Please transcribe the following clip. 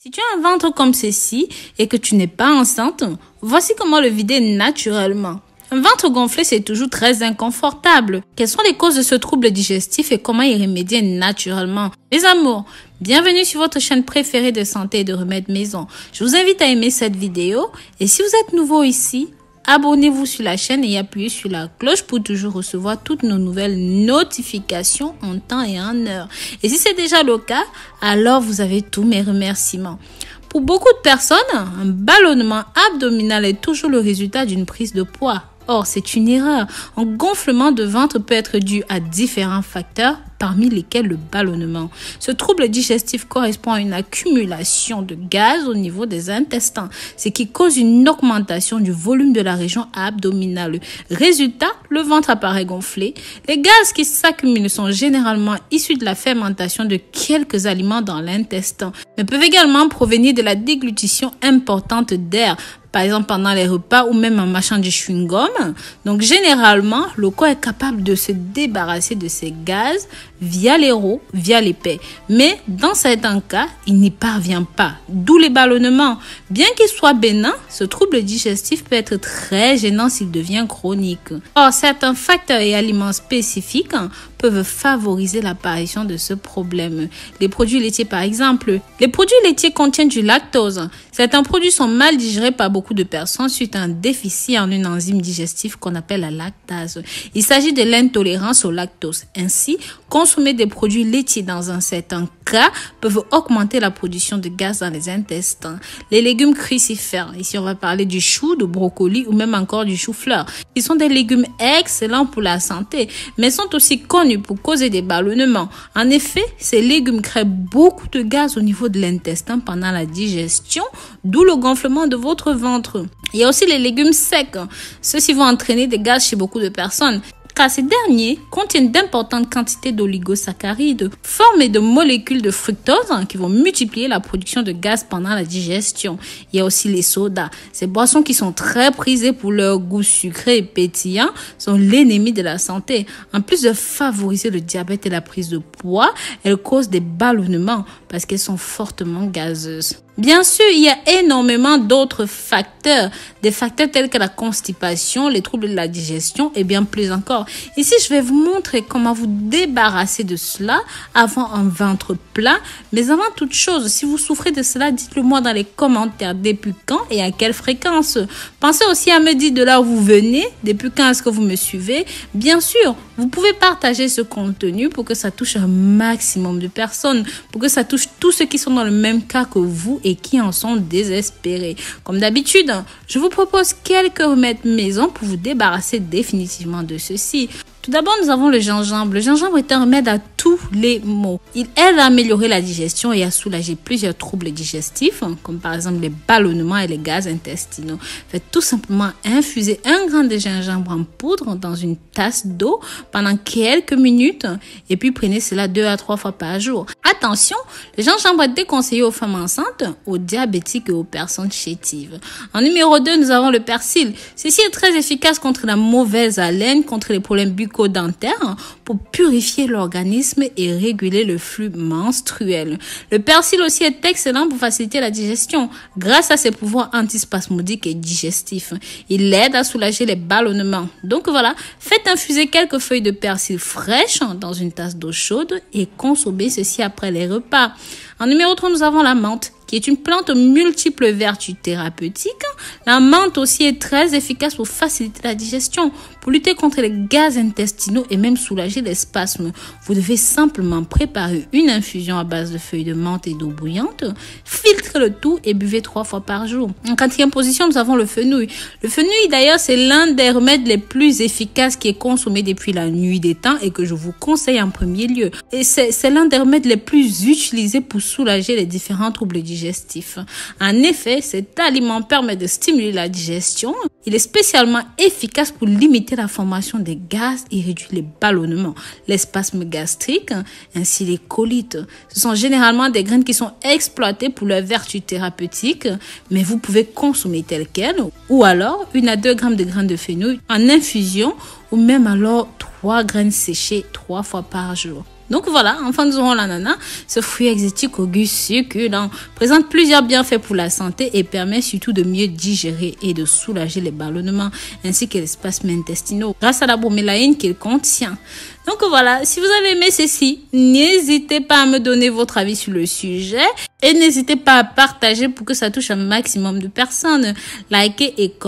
Si tu as un ventre comme ceci et que tu n'es pas enceinte, voici comment le vider naturellement. Un ventre gonflé, c'est toujours très inconfortable. Quelles sont les causes de ce trouble digestif et comment y remédier naturellement? Mes amours, bienvenue sur votre chaîne préférée de santé et de remèdes maison. Je vous invite à aimer cette vidéo et si vous êtes nouveau ici, abonnez-vous sur la chaîne et appuyez sur la cloche pour toujours recevoir toutes nos nouvelles notifications en temps et en heure. Et si c'est déjà le cas, alors vous avez tous mes remerciements. Pour beaucoup de personnes, un ballonnement abdominal est toujours le résultat d'une prise de poids. Or, c'est une erreur. Un gonflement de ventre peut être dû à différents facteurs, parmi lesquels le ballonnement. Ce trouble digestif correspond à une accumulation de gaz au niveau des intestins, ce qui cause une augmentation du volume de la région abdominale. Résultat, le ventre apparaît gonflé. Les gaz qui s'accumulent sont généralement issus de la fermentation de quelques aliments dans l'intestin, mais peuvent également provenir de la déglutition importante d'air, par exemple pendant les repas ou même en mâchant du chewing-gum. Donc généralement, le corps est capable de se débarrasser de ces gaz via les rots, via les paies. Mais dans certains cas, il n'y parvient pas, d'où les ballonnements. Bien qu'il soit bénin, ce trouble digestif peut être très gênant s'il devient chronique. Or, certains facteurs et aliments spécifiques peuvent favoriser l'apparition de ce problème. Les produits laitiers par exemple. Les produits laitiers contiennent du lactose. Certains produits sont mal digérés par beaucoup de personnes suite à un déficit en une enzyme digestive qu'on appelle la lactase. Il s'agit de l'intolérance au lactose. Ainsi, consommer des produits laitiers dans un certain cas peuvent augmenter la production de gaz dans les intestins. Les légumes crucifères, ici on va parler du chou, du brocoli ou même encore du chou-fleur. Ils sont des légumes excellents pour la santé, mais sont aussi connus pour causer des ballonnements. En effet, ces légumes créent beaucoup de gaz au niveau de l'intestin pendant la digestion, d'où le gonflement de votre ventre. Il y a aussi les légumes secs. Ceux-ci vont entraîner des gaz chez beaucoup de personnes, car ces derniers contiennent d'importantes quantités d'oligosaccharides formés de molécules de fructose qui vont multiplier la production de gaz pendant la digestion. Il y a aussi les sodas. Ces boissons qui sont très prisées pour leur goût sucré et pétillant sont l'ennemi de la santé. En plus de favoriser le diabète et la prise de poids, elles causent des ballonnements parce qu'elles sont fortement gazeuses. Bien sûr, il y a énormément d'autres facteurs, des facteurs tels que la constipation, les troubles de la digestion et bien plus encore. Ici, je vais vous montrer comment vous débarrasser de cela avant un ventre plat. Mais avant toute chose, si vous souffrez de cela, dites-le moi dans les commentaires depuis quand et à quelle fréquence. Pensez aussi à me dire de là où vous venez, depuis quand est-ce que vous me suivez. Bien sûr, vous pouvez partager ce contenu pour que ça touche un maximum de personnes, pour que ça touche tous ceux qui sont dans le même cas que vous et qui en sont désespérés. Comme d'habitude, je vous propose quelques remèdes maison pour vous débarrasser définitivement de ceci. Tout d'abord, nous avons le gingembre. Le gingembre est un remède à tous les maux. Il aide à améliorer la digestion et à soulager plusieurs troubles digestifs, comme par exemple les ballonnements et les gaz intestinaux. Faites tout simplement infuser 1 gramme de gingembre en poudre dans une tasse d'eau pendant quelques minutes et puis prenez cela 2 à 3 fois par jour. Attention, le gingembre est déconseillé aux femmes enceintes, aux diabétiques et aux personnes chétives. En numéro 2, nous avons le persil. Ceci est très efficace contre la mauvaise haleine, contre les problèmes bucco-dentaires, pour purifier l'organisme et réguler le flux menstruel. Le persil aussi est excellent pour faciliter la digestion grâce à ses pouvoirs antispasmodiques et digestifs. Il aide à soulager les ballonnements. Donc voilà, faites infuser quelques feuilles de persil fraîches dans une tasse d'eau chaude et consommez ceci après les repas. En numéro 3, nous avons la menthe, qui est une plante aux multiples vertus thérapeutiques. La menthe aussi est très efficace pour faciliter la digestion, pour lutter contre les gaz intestinaux et même soulager les spasmes. Vous devez simplement préparer une infusion à base de feuilles de menthe et d'eau bouillante, filtrez le tout et buvez 3 fois par jour. En 4e position, nous avons le fenouil. Le fenouil, d'ailleurs, c'est l'un des remèdes les plus efficaces qui est consommé depuis la nuit des temps et que je vous conseille en premier lieu. Et c'est l'un des remèdes les plus utilisés pour soulager les différents troubles digestifs. En effet, cet aliment permet de stimuler la digestion. Il est spécialement efficace pour limiter la formation des gaz et réduire les ballonnements, les spasmes gastriques, ainsi les colites. Ce sont généralement des graines qui sont exploitées pour leurs vertus thérapeutiques, mais vous pouvez consommer telles quelles ou alors 1 à 2 grammes de graines de fenouil en infusion ou même alors 3 graines séchées 3 fois par jour. Donc voilà, enfin nous aurons l'ananas. Ce fruit exotique au goût succulent présente plusieurs bienfaits pour la santé et permet surtout de mieux digérer et de soulager les ballonnements ainsi que les spasmes intestinaux grâce à la bromélaïne qu'il contient. Donc voilà, si vous avez aimé ceci, n'hésitez pas à me donner votre avis sur le sujet et n'hésitez pas à partager pour que ça touche un maximum de personnes. Likez et commentez.